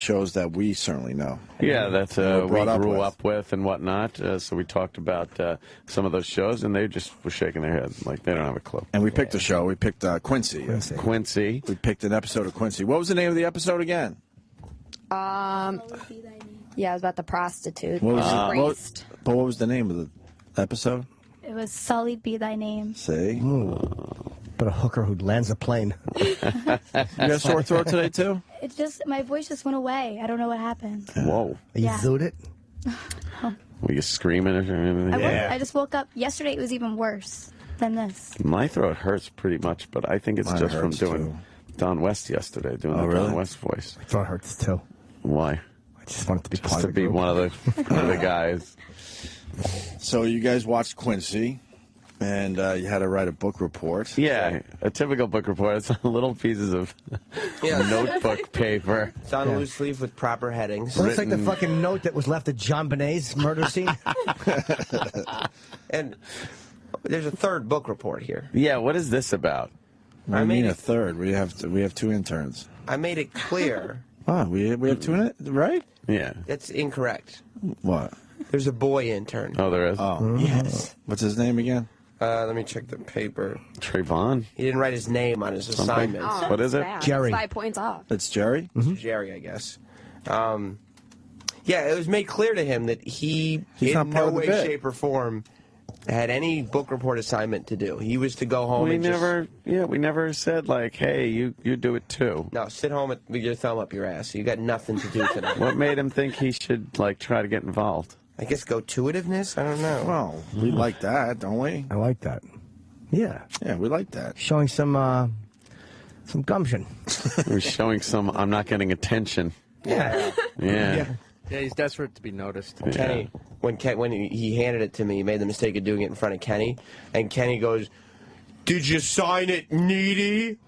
shows that we certainly know. Yeah, that we grew up with and whatnot. So we talked about some of those shows, and they just were shaking their heads like they don't have a clue. And we picked a show. We picked Quincy. Quincy. We picked an episode of Quincy. What was the name of the episode again? Yeah, it was about the prostitute. What was the name of the episode? It was Sullied Be Thy Name. See? But a hooker who lands a plane. You got a sore throat today, too? My voice just went away. I don't know what happened. Whoa. You zooed it? Were you screaming or anything? I just woke up. Yesterday it was even worse than this. My throat hurts pretty much, but I think it's just from doing Don West yesterday, doing the Don West voice. My throat hurts, too. Why? I just wanted to be just part to of be one of the guys. So you guys watched Quincy. And you had to write a book report. Yeah, a typical book report. It's little pieces of notebook paper. It's on a loose leaf with proper headings. Well, it's like the fucking note that was left at John Bonet's murder scene. And there's a third book report here. Yeah, what is this about? I mean a third. We have two interns. I made it clear. We have two in it, right? Yeah. That's incorrect. What? There's a boy intern. Oh, there is? Oh. Yes. What's his name again? Let me check the paper. Trayvon? He didn't write his name on his assignment. Oh, what is it? Bad. Jerry. 5 points off. It's Jerry? Jerry, I guess. Yeah, it was made clear to him that he's in no way, shape, or form had any book report assignment to do. He was to go home we never said, like, hey, you do it too. No, sit home with your thumb up your ass. You got nothing to do tonight. What made him think he should, like, try to get involved? I guess go-to-itiveness? I don't know. Well, we like that, don't we? I like that. Yeah. Yeah, we like that. Showing some gumption. We're showing some, I'm not getting attention. Yeah. Yeah. Yeah, he's desperate to be noticed. Yeah. Kenny, when he handed it to me, he made the mistake of doing it in front of Kenny, and Kenny goes, "Did you sign it, needy?"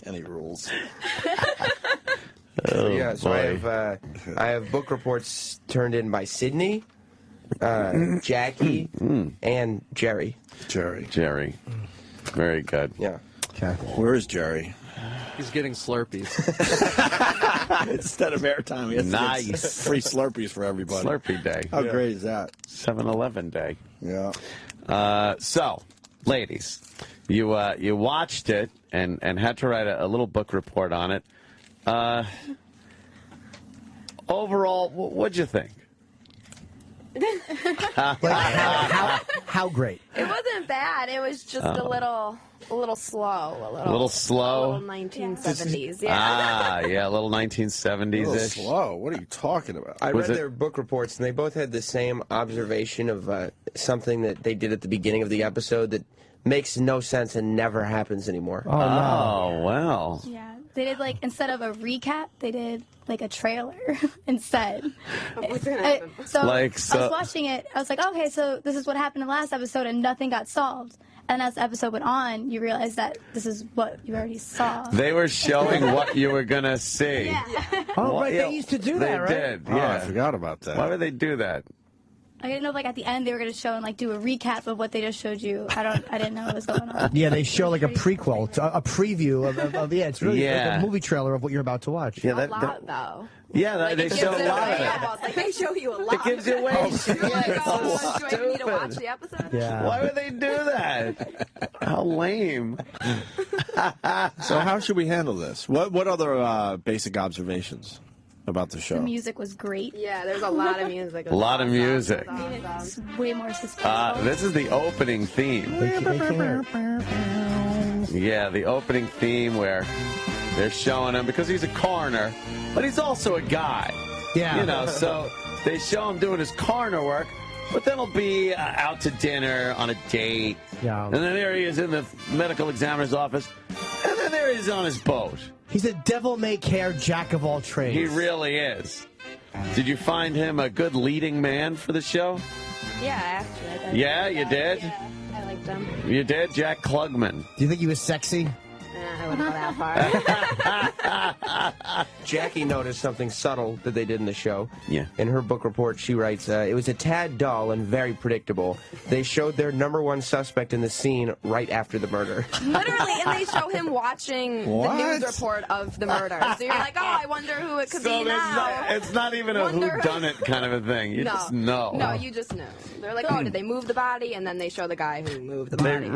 Kenny rules. So I have book reports turned in by Sydney, Jackie, and Jerry. Jerry. Very good. Yeah. Okay. Where is Jerry? He's getting Slurpees. Instead of airtime, he has to get free Slurpees for everybody. Slurpee day. How great is that? 7-Eleven day. Yeah. So, ladies, you watched it and had to write a little book report on it. Overall, what'd you think? How great? It wasn't bad. It was just a little slow. A little slow? A little 1970s, yeah. A little 1970s-ish. A little slow. What are you talking about? I read their book reports, and they both had the same observation of something that they did at the beginning of the episode that makes no sense and never happens anymore. Oh, no. Oh, wow. Yeah. They did, like, instead of a recap, they did, like, a trailer instead. So I was watching it. I was like, okay, so this is what happened in the last episode, and nothing got solved. And as the episode went on, you realize that this is what you already saw. They were showing what you were going to see. Yeah. Oh, right. They used to do that, right? They did, yeah. Oh, I forgot about that. Why would they do that? I didn't know, like, at the end they were going to show and, like, do a recap of what they just showed you. I didn't know what was going on. Yeah, they show, like, a prequel, a preview of it's really like a movie trailer of what you're about to watch. Yeah, a lot, though. Yeah, like, they show a lot of it. Like, they show you a lot. It gives you away. Do I need to watch the episode? Yeah. Why would they do that? How lame. So how should we handle this? What other basic observations about the show? The music was great. Yeah, there's a lot of music. A lot of music. It's way more suspenseful. This is the opening theme. Yeah, the opening theme where they're showing him, because he's a coroner, but he's also a guy. Yeah. You know, so they show him doing his coroner work, but then he'll be out to dinner on a date. Yeah. And then there he is in the medical examiner's office. And then there he is on his boat. He's a devil-may-care jack of all trades. He really is. Did you find him a good leading man for the show? Yeah, actually. Yeah, you did? Yeah, I liked him. You did? Jack Klugman. Do you think he was sexy? I wouldn't go that far. Jackie noticed something subtle that they did in the show. Yeah. In her book report, she writes, it was a tad dull and very predictable. They showed their #1 suspect in the scene right after the murder. Literally, and they show him watching the news report of the murder. So you're like, oh, I wonder who it could be now. It's not even a whodunit kind of a thing. You just know. No, you just know. They're like, oh, did they move the body? And then they show the guy who moved the body.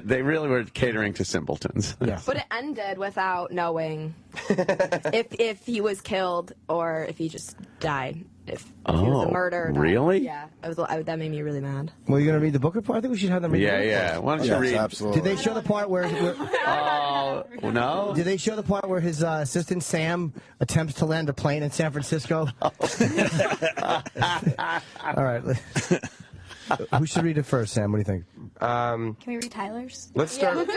They really were catering to simpletons. Yeah. But it ended without knowing if he was killed or if he just died. If he was a murder. Really? Yeah. That made me really mad. Well, you going to read the book report? I think we should have them read the book Yeah. Why don't you read? Absolutely. Did they show the part where no? Did they show the part where his assistant Sam attempts to land a plane in San Francisco? All right. Who should read it first, Sam? What do you think? Can we read Tyler's? Let's start.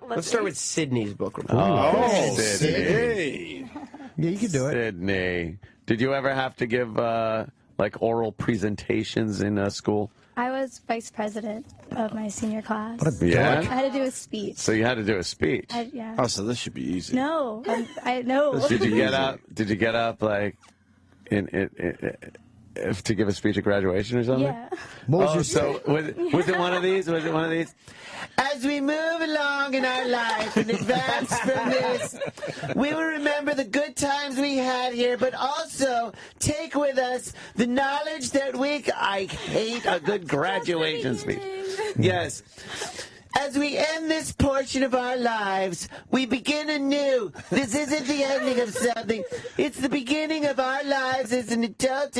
Let's start with Sydney's book report. Oh, Sydney. Yeah, you can do it. Sydney. Did you ever have to give like oral presentations in school? I was vice president of my senior class. Yeah. I had to do a speech. So you had to do a speech. Yeah. Oh, so this should be easy. No, I know. Did you get up? Did you get up like to give a speech at graduation or something? Yeah. What was your so was it one of these? Was it one of these? As we move along in our life and advance from this, we will remember the good times we had here, but also take with us the knowledge that I hate a good graduation speech. Yes. As we end this portion of our lives, we begin anew. This isn't the ending of something. It's the beginning of our lives as an adult.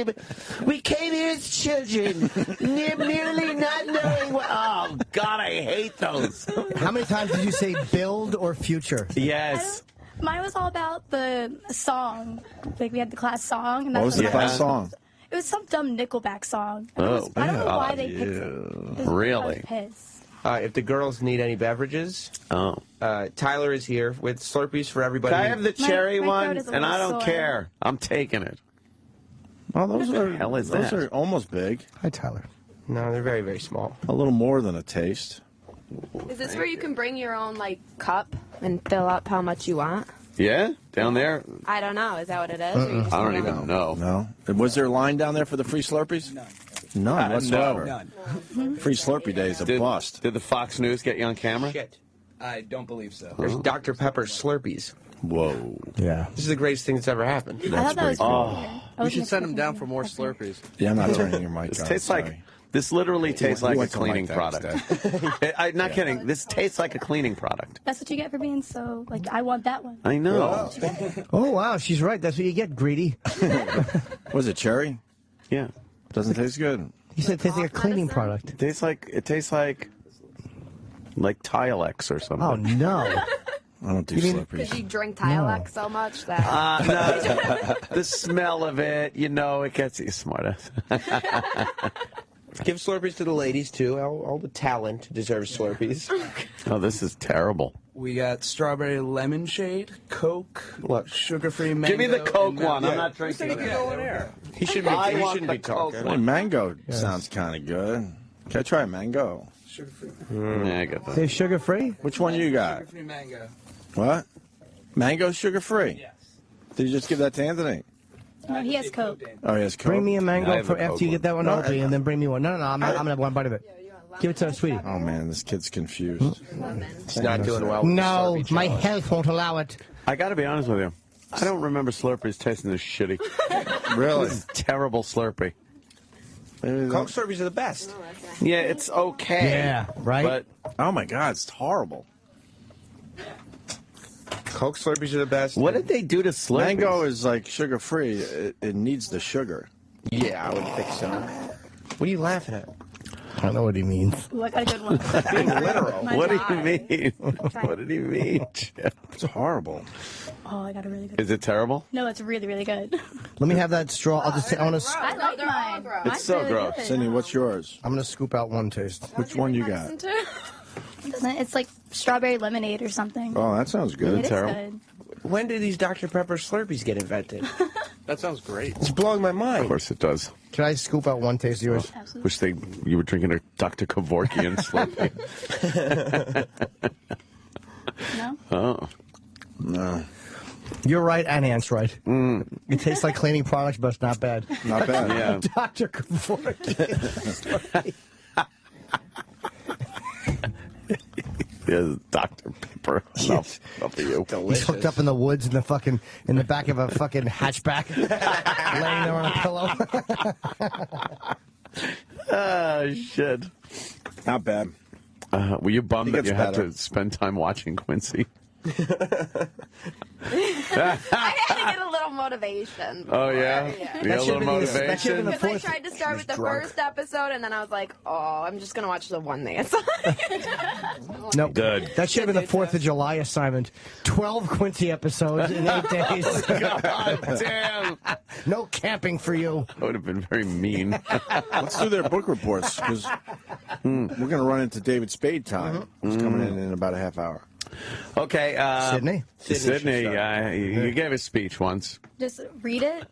We came here as children, merely not knowing what... Oh, God, I hate those. How many times did you say build or future? Yes. Mine was all about the song. Like, we had the class song. And What was the class song? It was some dumb Nickelback song. I don't know why they picked it. Really? I was pissed. If the girls need any beverages, Tyler is here with Slurpees for everybody. Can I have the cherry my one? throat is a And I little don't sore. care. I'm taking it. Oh, those are hell is those that? are almost big. Hi, Tyler. No, they're very, very small. A little more than a taste. Is this where you can bring your own, like, cup and fill up how much you want? Yeah? Down there? I don't know. Is that what it is? Or you just I don't bring even know. No. Was there a line down there for the free Slurpees? None whatsoever. None. Free Slurpee Day is a bust. Did the Fox News get you on camera? Shit. I don't believe so. There's Dr. Pepper Slurpees. Whoa. Yeah. This is the greatest thing that's ever happened. I thought that was cool. We should send him down for more Slurpees. Yeah, I'm not turning your mic This on. tastes sorry. like... This literally tastes like a went to cleaning like product. that I'm not kidding. This tastes like a cleaning product. That's what you get for being so, like, I want that one. I know. Oh, wow. She's right. That's what you get, greedy. Was it cherry? Yeah. Doesn't taste good. You said it tastes like a cleaning product. It tastes like Tilex or something. Oh, no. I don't do Because Slurpees. you drink Tilex so much that... No. The smell of it, it gets you smarter. Give Slurpees to the ladies, too. All the talent deserves Slurpees. Oh, this is terrible. We got strawberry lemon shade, Coke, sugar-free mango. Give me the Coke and one. I'm not drinking it. He shouldn't be talking. Well, mango sounds kind of good. Can I try a mango? Sugar-free. Yeah, I get that. Say sugar-free? Which one you got? Sugar-free mango. What? Mango sugar-free? Yes. Did you just give that to Anthony? No, he has Coke. Oh, he has Coke? Bring me a I mango have for the after Coke you get that one, Opie, and then bring me one. No, I'm going to have one bite of it. Give it to her, sweetie. Oh, man, this kid's confused. He's not doing well with No, the Slurpee my challenge. health won't allow it. I got to be honest with you. I don't remember Slurpees tasting this shitty. Really? This is terrible Slurpee. Coke Slurpees are the best. Yeah, it's okay. Yeah, right? But Oh, my God, it's horrible. Coke Slurpees are the best. what did they do to Slurpees? Mango is like sugar-free. It needs the sugar. Yeah, I would think so. What are you laughing at? I don't know what he means. Ooh, I got a good one. Being literal. My What do God. you mean? What did he mean, Jeff? It's horrible. Oh, I got a really good one. Is it terrible? No, it's really, really good. Let me have that straw. I'll just. I want to. I like mine. It's Mine's so really gross. good. Sydney, what's yours? I'm going to scoop out one taste. Which one you got? It's like strawberry lemonade or something. Oh, that sounds It good. is terrible. good. When did these Dr. Pepper Slurpees get invented? That sounds great. It's blowing my Of mind. course it does. Can I scoop out one taste of yours? Absolutely. Wish you were drinking a Dr. Kevorkian Slurpee. No? Oh. No. You're right, and Ant's right. It tastes like cleaning products, but it's not bad. Not bad. Yeah. Dr. Kevorkian. Yeah, Dr. Pepper. Enough for you. He's hooked up in the woods in the back of a fucking hatchback, laying there on a pillow. Oh, shit. Not bad. Were you bummed that you had better. to spend time watching Quincy? I had to get a little motivation. Oh, yeah? Yeah. You got a little motivation? Because I tried to start with the first episode, and then I was like, oh, I'm just going to watch the one that's on. Nope. Good. That should have been the 4th of July assignment. 12 Quincy episodes in 8 days. God damn. No camping for you. That would have been very mean. Let's do their book reports, because we're going to run into David Spade time. He's coming in about a half hour. Okay. Sydney, you gave a speech once. Just read it.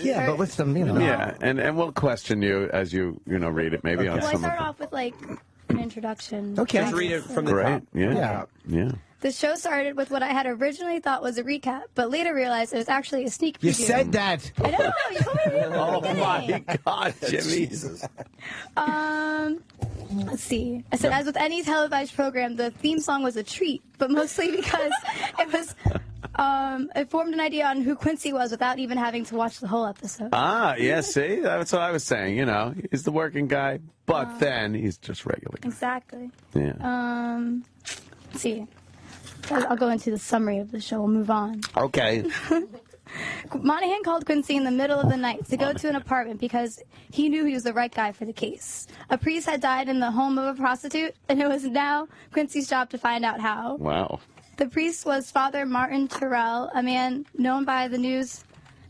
Yeah, but with some, Yeah, and we'll question you as you read it maybe on Well, I some start of off with like an introduction. Okay. Just read it from the Great. top. Yeah. The show started with what I had originally thought was a recap, but later realized it was actually a sneak preview. You said that. I know. You told me to read it. Oh my God, Jimmy. Jesus. Let's see. I said, as with any televised program, the theme song was a treat, but mostly because it was. It formed an idea on who Quincy was without even having to watch the whole episode. Yeah, see? That's what I was saying, He's the working guy, but then he's just regular guy. Exactly. Yeah. Let's see. I'll go into the summary of the show. We'll move on. Okay. Monahan called Quincy in the middle of the night to go to an apartment because he knew he was the right guy for the case. A priest had died in the home of a prostitute, and it was now Quincy's job to find out how. Wow. The priest was Father Martin Terrell, a man known by the news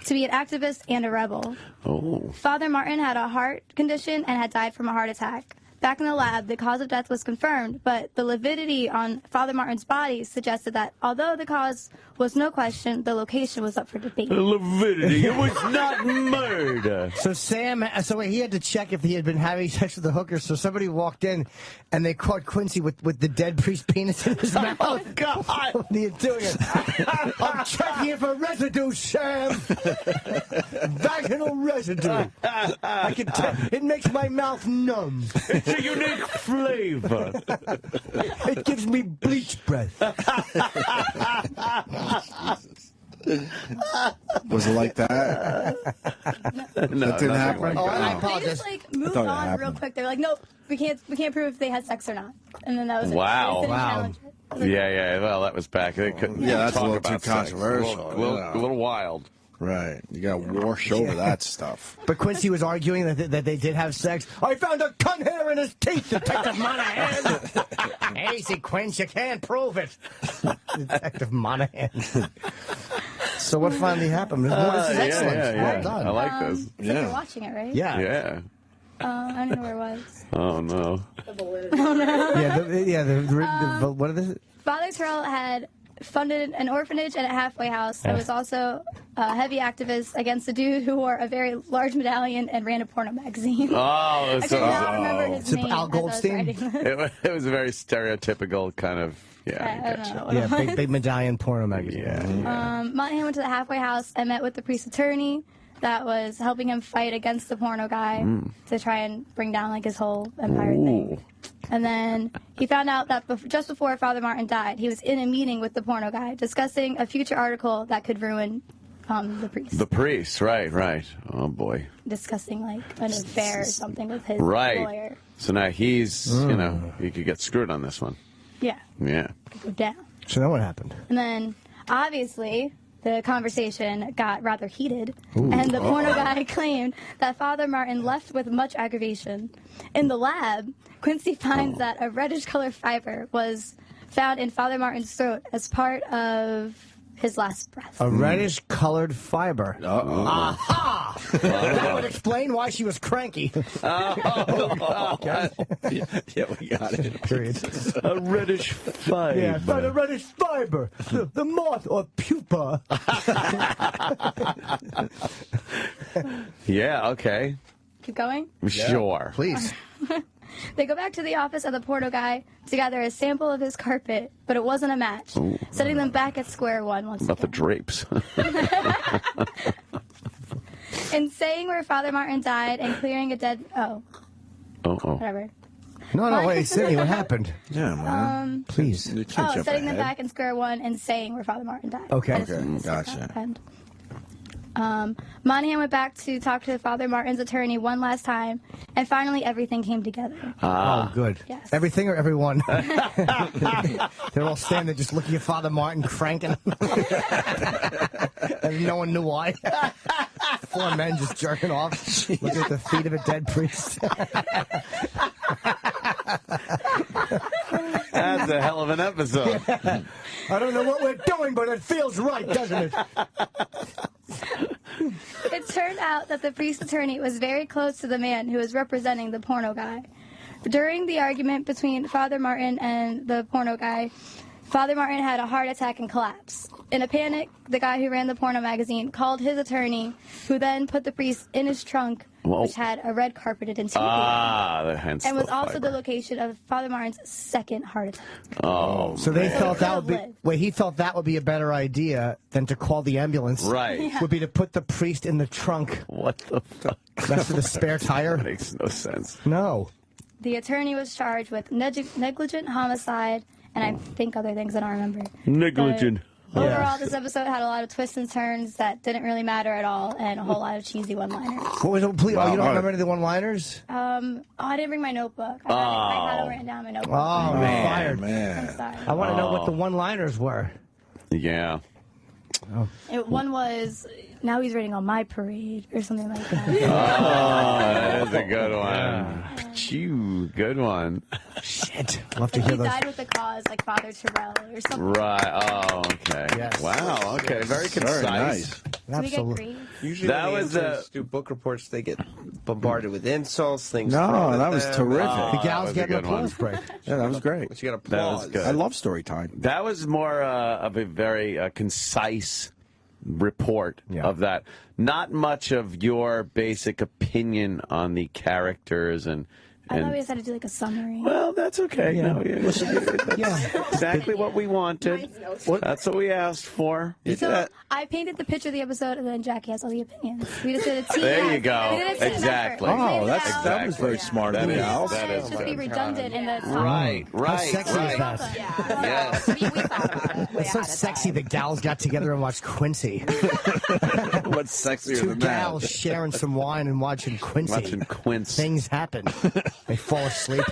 to be an activist and a rebel. Oh. Father Martin had a heart condition and had died from a heart attack. Back in the lab, the cause of death was confirmed, but the lividity on Father Martin's body suggested that although the cause was no question, the location was up for debate. Lividity. It was not murder. So he had to check if he had been having sex with the hooker. So somebody walked in, and they caught Quincy with the dead priest's penis in his mouth. Oh, God. What are you doing? I'm checking for residue, Sam. Vaginal residue. I can tell. It makes my mouth numb. It's a unique flavor. It gives me bleach breath. Was it like that? That didn't happen. Like I They apologize. just moved thought it on real happened. quick. They're like, nope, we can't prove if they had sex or not. And then that was it. Wow. They didn't Wow. challenge it. I was like, Yeah. Well, that was back. They couldn't Yeah, that's a talk little about too sex. controversial, A little wild. Right. You got to wash over that stuff. But Quincy was arguing that they did have sex. I found a cunt hair in his teeth, Detective Monahan. Easy, Quince, you can't prove it. Detective Monahan. So what finally happened? This is excellent. Well done. I like this. So you're watching it, right? Yeah. Yeah. I don't know where it was. Oh, no. What is it? Father Terrell had funded an orphanage and a halfway house. I was also a heavy activist against a dude who wore a very large medallion and ran a porno magazine. Oh, I could not remember his name. Al as I was Goldstein? writing this. It was a very stereotypical kind of, I don't gotcha. know. Yeah, big medallion porno magazine. Yeah. Monahan went to the halfway house and met with the priest's attorney that was helping him fight against the porno guy to try and bring down like his whole empire thing. And then he found out that just before Father Martin died, he was in a meeting with the porno guy discussing a future article that could ruin the priest. The priest, right. Oh, boy. Discussing like an affair or something with his Right. lawyer. So now he's, he could get screwed on this one. Yeah, Yeah. could go down. So then what happened? And then, obviously, the conversation got rather heated, and the porno guy claimed that Father Martin left with much aggravation. In the lab, Quincy finds that a reddish-colored fiber was found in Father Martin's throat as part of his last breath. A reddish-colored fiber. Aha! That would explain why she was cranky. Yeah, we got it. Period. A reddish fiber. Yeah, find a reddish fiber. The moth or pupa. Yeah, okay. Keep going? Sure. Please. They go back to the office of the porno guy to gather a sample of his carpet, but it wasn't a match, setting them back at square one once About the again. drapes. In saying where Father Martin died and clearing a dead... whatever. No, wait, Sydney, what happened? Yeah, man. Please. You can't jump setting them ahead. back in square one and saying where Father Martin died. Okay. Gotcha. And, Monahan went back to talk to Father Martin's attorney one last time, and finally everything came together. Oh, good. Yes. Everything or everyone? They're all standing there just looking at Father Martin cranking. And no one knew why. 4 men just jerking off, looking at the feet of a dead priest. That's a hell of an episode. Yeah. I don't know what we're doing, but it feels right, doesn't it? It turned out that the priest attorney was very close to the man who was representing the porno guy. During the argument between Father Martin and the porno guy, Father Martin had a heart attack and collapsed. In a panic, the guy who ran the porno magazine called his attorney, who then put the priest in his trunk, which had a red carpeted interior. And was also the location of Father Martin's second heart attack. Oh, so they thought that would be. Wait, he thought that would be a better idea than to call the ambulance. Right. Yeah. Would be to put the priest in the trunk. What the fuck? Next to the spare tire. That makes no sense. No. The attorney was charged with negligent homicide, and I think other things I don't remember. Negligent. Overall, this episode had a lot of twists and turns that didn't really matter at all, and a whole lot of cheesy one-liners. What was it? Please, you don't remember any of the one-liners? I didn't bring my notebook. I had them written down in my notebook. Oh, man. Fired. I'm sorry. I want to know what the one-liners were. Yeah. One was, now he's rating on my parade, or something like that. That is a good one. Phew, good one. Shit. I'll have to hear He those. died with a cause, like Father Terrell, or something. Right. Oh, okay. Yes. Wow. Okay. Very concise. Very nice. Can we get Absolutely. grades? Usually That when was the interns do book reports, they get bombarded with insults, things. No, thrown at that was them. terrific. The that gals was a getting good one. applause break. Yeah, that was great. But you got That applause. was good. I love story time. That was more of a very concise report of that. Not much of your basic opinion on the characters and. I thought we just had to do like a summary. Well, that's okay. Yeah. No, that's exactly what we wanted. That's what we asked for. So I painted the picture of the episode, and then Jackie has all the opinions. We just did a team. There you effort. go. We did a team Exactly. effort. Oh, We that's laid it that out. was very smart of That you, is- Al. that is Just be redundant in the Right. How sexy is that? Yes. We thought about it way It's so ahead of sexy time. the gals got together and watched Quincy. What's sexier Two than gals that? sharing some wine and watching Quincy. Watching Quince. Things happen. They fall asleep.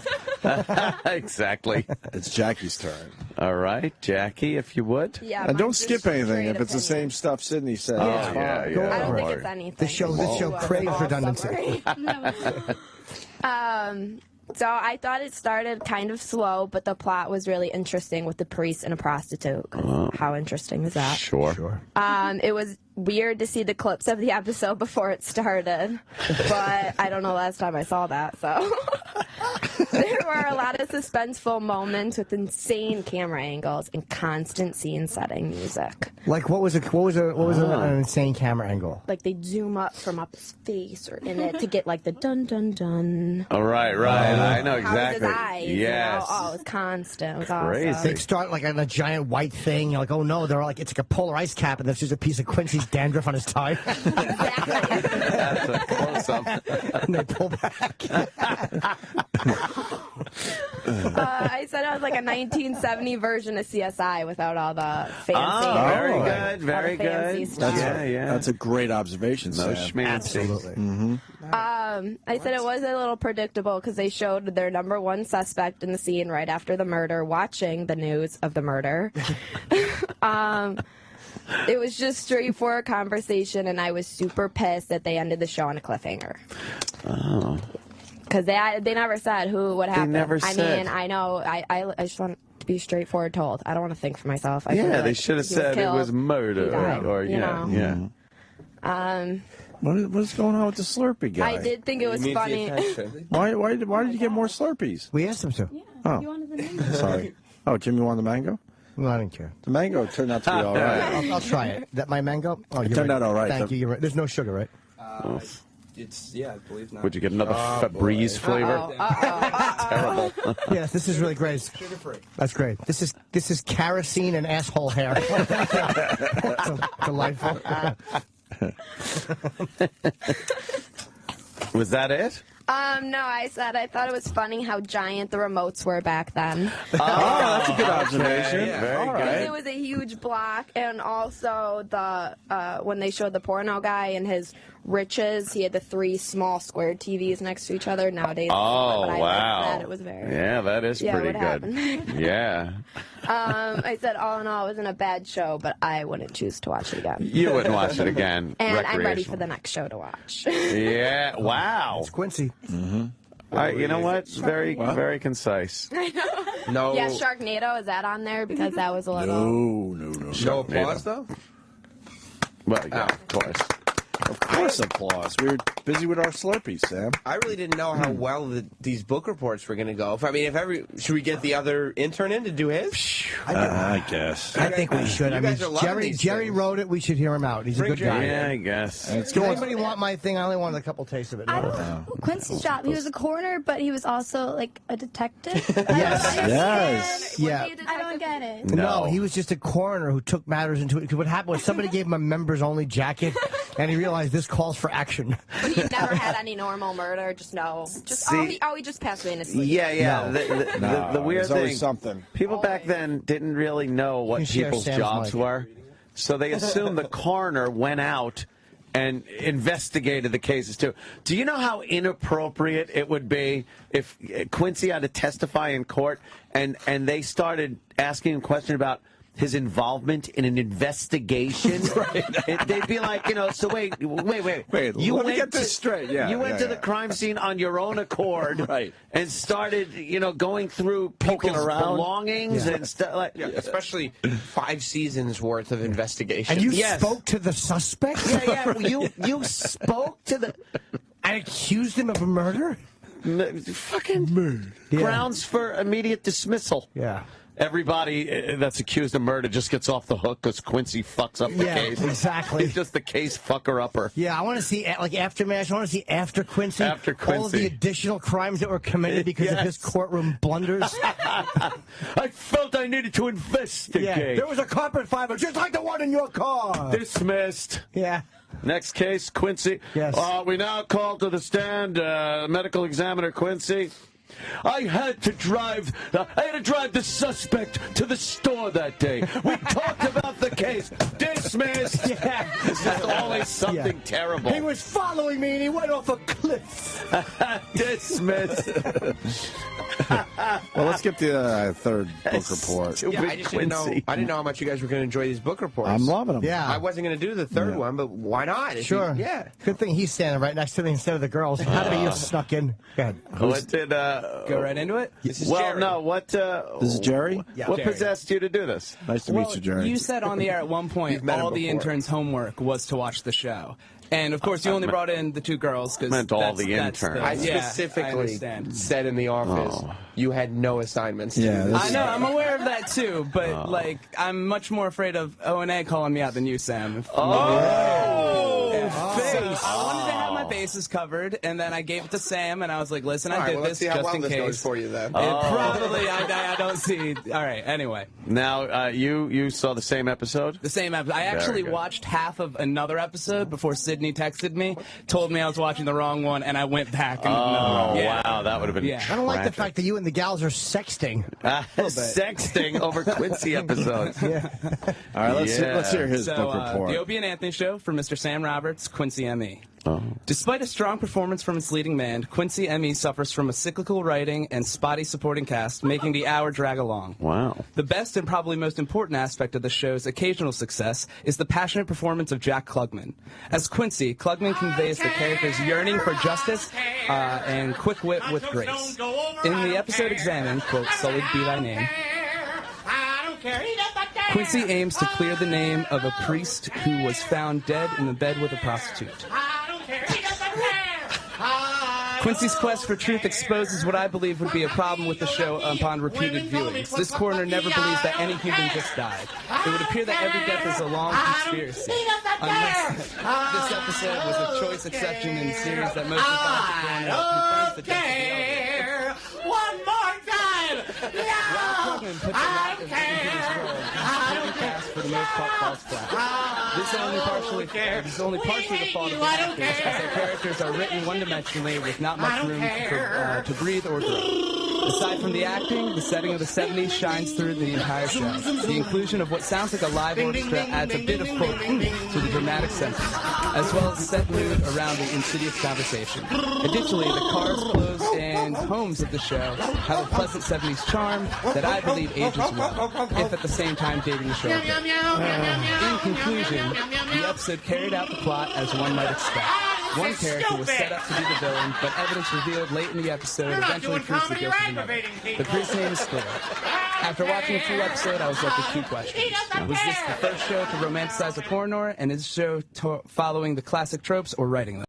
Exactly. It's Jackie's turn. All right, Jackie, if you would. Yeah, And don't mine's skip just anything. straight If it's the same opinion. stuff Sydney said, Oh, it's fine. yeah, I don't yeah. think it's anything. This show craves All redundancy. summary. So I thought it started kind of slow, but the plot was really interesting with the priest and a prostitute. How interesting is that? Sure. It was weird to see the clips of the episode before it started, but I don't know last time I saw that, so. There were a lot of suspenseful moments with insane camera angles and constant scene setting music. Like what was an insane camera angle? Like they zoom up from up his face or in it to get like the dun dun dun. All right. I know How was exactly. his eyes? Yes. You know? Oh, it was constant. It was Crazy. awesome. They start like on a giant white thing. You're like, oh no, they're like it's like a polar ice cap, and there's just a piece of Quincy's dandruff on his tie. Exactly. That's a close-up. And they pull back. I said it was like a 1970 version of CSI without all the fancy. Oh, very Oh. good. Very All the fancy good. stuff. Yeah. That's a great observation, No Sam. schmancy. Absolutely. I said it was a little predictable because they showed their number one suspect in the scene right after the murder watching the news of the murder. It was just straightforward conversation, and I was super pissed that they ended the show on a cliffhanger. Oh. Because they never said what happened. never I said. mean, I know. I just want to be straightforward told. I don't want to think for myself. I feel Yeah, like they should have he was said it killed, was murder. he died, Or, you know? yeah. What's going on with the Slurpee guy? I did think it was funny. Why did you get more Slurpees? We asked him to. Oh. You wanted the name? Sorry. Oh, Jimmy wanted the mango? Well, I didn't care. The mango turned out to be all right. I'll try it. That my mango? Oh, you turned out all right. Thank you. You're right. There's no sugar, right? I believe not. Would you get another Febreze flavor? Terrible. Yes, this is really great. Sugar-free. That's great. This is kerosene and asshole hair. Delightful. Was that it? No, I said I thought it was funny how giant the remotes were back then. Oh, that's a good observation. Okay, yeah. Very Because good. it was a huge block, and also the when they showed the porno guy and his riches, he had the 3 small square TVs next to each other. Nowadays, Oh, but I wow. liked that. It was very that is pretty what good. happened. Yeah. I said all in all, it wasn't a bad show, but I wouldn't choose to watch it again. You wouldn't watch it again. And I'm ready for the next show to watch. Yeah. Wow. It's Quincy. All right. You know what? Very, very concise. I know. No. Yeah, Sharknado, is that on there? Because that was a little... No. No applause, though? Well, yeah, of course. Of course, applause. We were busy with our Slurpees, Sam. I really didn't know how well these book reports were going to go. Should we get the other intern in to do his? I guess. I think we should. You guys are loving these Jerry things. wrote it. We should hear him out. He's a good guy. Yeah, I guess. Does anybody want my thing? I only wanted a couple tastes of it. Quincy's job. He was a coroner, but he was also like a detective. Yes. Yeah. I don't get it. No, he was just a coroner who took matters into it. What happened was somebody gave him a members-only jacket, and he realized this calls for action. But he never had any normal murder. Just no. He just passed away in his sleep. Yeah. No. The weird There's always thing. something. People back then didn't really know what You share people's Sam's jobs mic. were, so they assumed the coroner went out and investigated the cases too. Do you know how inappropriate it would be if Quincy had to testify in court and they started asking him questions about his involvement in an investigation? They'd be like, so wait. Wait, You let me went get this straight. Yeah, you went yeah, to yeah. the crime scene on your own accord, Right. and started, going through Poking people's around. belongings and stuff. Like, Especially 5 seasons worth of investigation. And you Yes. spoke to the suspect? yeah. You spoke to the And accused him of a murder? fucking grounds for immediate dismissal. Yeah. Everybody that's accused of murder just gets off the hook because Quincy fucks up the Yeah, case. exactly. He's just the case fucker-upper. Yeah, I want to see, aftermath. I want to see after Quincy. After All of the Quincy. additional crimes that were committed because of his Yes. courtroom blunders. I felt I needed to investigate. Yeah, there was a carpet fiber just like the one in your car. Dismissed. Yeah. Next case, Quincy. Yes. We now call to the stand medical examiner Quincy. I had to drive the suspect to the store that day. We talked about the case. Dismissed. Yeah. It's just always something terrible. He was following me and he went off a cliff. Dismissed. Well, let's get the third book report. Yeah, I just didn't know. I didn't know how much you guys were going to enjoy these book reports. I'm loving them. Yeah. I wasn't going to do the third one, but why not? Sure. Yeah. Good thing he's standing right next to me instead of the girls. How did you snuck in? Go ahead. What did Go right into it. This is well, Jerry. no. What? This is Jerry. What Jerry. possessed you to do this? Nice to meet you, Jerry. You said on the air at one point You've met him all the before. interns' homework was to watch the show. And, of course, you only brought in the 2 girls. Cause Meant all that's- the that's interns. I yeah, specifically understand. said in the office you had no assignments to Yeah, do this- I know, I'm aware of that too, but I'm much more afraid of O&A calling me out than you, Sam. Oh, So I wanted to have my bases covered, and then I gave it to Sam, and I was like, "Listen, All I right, did well, let's this see how just well in this case." goes for you then. It probably, I don't see. All right, anyway, Now you saw the same episode. the same episode. I actually good. watched half of another episode before Sydney texted me, told me I was watching the wrong one, and I went back. And Oh yeah. wow, that would have been. Yeah. I don't like the tragic. fact that you and the gals are sexting. Sexting over Quincy episodes. Yeah. All right, let's hear his So, book report. the Opie and Anthony Show for Mr. Sam Roberts, Quincy M.E. Oh. Despite a strong performance from its leading man, Quincy M.E. suffers from a cyclical writing and spotty supporting cast, making the hour drag along. Wow. The best and probably most important aspect of the show's occasional success is the passionate performance of Jack Klugman. As Quincy, Klugman conveys the character's yearning for justice and quick wit with grace. In the episode examined, quote, "Sullied be thy name," Quincy aims to clear the name of a priest who was found dead in the bed with a prostitute. Quincy's quest for truth exposes what I believe would be a problem with the show upon repeated viewings. This coroner never believes that any human just died. It would appear that every death is a long conspiracy. Unless this episode was a choice exception in the series that most defines the coroner confirms the death of the elder. One more time! Krugman puts a lot of effort into this role, and the cast for the most part falls flat. This is only partially the fault of the actors, as their characters are written one-dimensionally with not much room to breathe or grow. Aside from the acting, the setting of the 70s shines through the entire show. The inclusion of what sounds like a live orchestra adds a bit of quote to the dramatic sentiment, as well as set mood around the insidious conversation. Additionally, the cars, clothes, and homes of the show have a pleasant 70s charm that I believe ages well, if at the same time dating the show. In conclusion, the episode carried out the plot as one might expect. One character was set up to be the villain, but evidence revealed late in the episode eventually proves the guilt of another. The priest's name is clear. After watching a full episode, I was left with two questions. Was this the first show to romanticize a coroner, and is the show following the classic tropes or writing them?